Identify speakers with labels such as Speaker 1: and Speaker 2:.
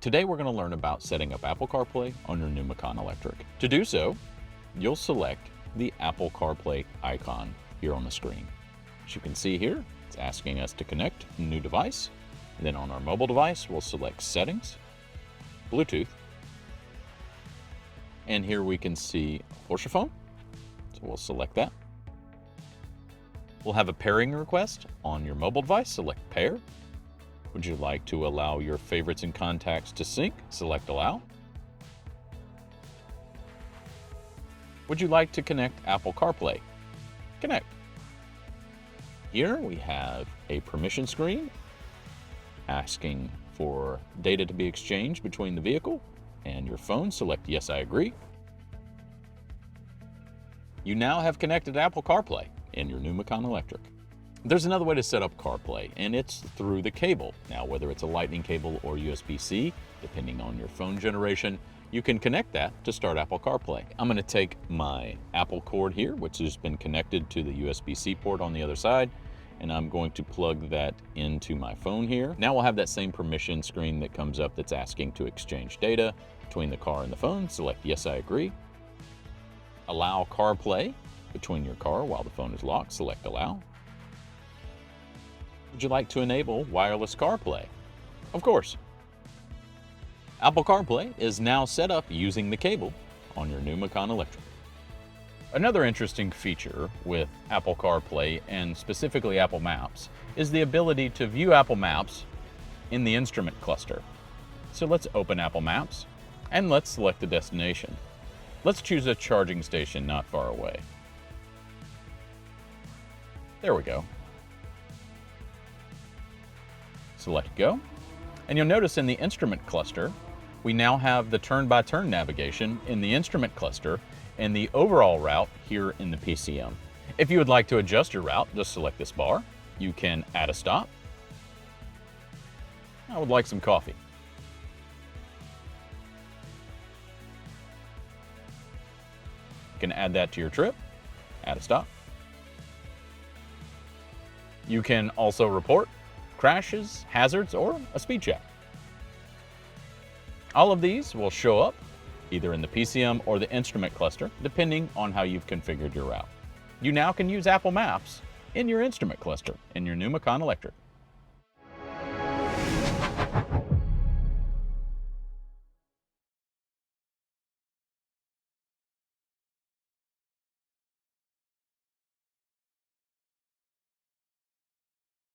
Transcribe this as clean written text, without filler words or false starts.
Speaker 1: Today we're going to learn about setting up Apple CarPlay on your new Macan Electric. To do so, you'll select the Apple CarPlay icon here on the screen. As you can see here, it's asking us to connect a new device. Then on our mobile device, we'll select Settings, Bluetooth, and here we can see Porsche phone, so we'll select that. We'll have a pairing request on your mobile device, select Pair. Would you like to allow your favorites and contacts to sync? Select Allow. Would you like to connect Apple CarPlay? Connect. Here we have a permission screen asking for data to be exchanged between the vehicle and your phone. Select Yes, I agree. You now have connected Apple CarPlay in your new Macan Electric. There's another way to set up CarPlay, and it's through the cable. Now, whether it's a Lightning cable or USB-C, depending on your phone generation, you can connect that to start Apple CarPlay. I'm going to take my Apple cord here, which has been connected to the USB-C port on the other side, and I'm going to plug that into my phone here. Now we'll have that same permission screen that comes up that's asking to exchange data between the car and the phone. Select Yes, I agree. Allow CarPlay between your car while the phone is locked. Select Allow. Would you like to enable wireless CarPlay? Of course. Apple CarPlay is now set up using the cable on your new Macan Electric. Another interesting feature with Apple CarPlay, and specifically Apple Maps, is the ability to view Apple Maps in the instrument cluster. So let's open Apple Maps and let's select the destination. Let's choose a charging station not far away. There we go. Select Go, and you'll notice in the instrument cluster, we now have the turn-by-turn navigation in the instrument cluster and the overall route here in the PCM. If you would like to adjust your route, just select this bar. You can add a stop. I would like some coffee. You can add that to your trip, add a stop. You can also report crashes, hazards, or a speed check. All of these will show up either in the PCM or the instrument cluster, depending on how you've configured your route. You now can use Apple Maps in your instrument cluster in your new Macan Electric.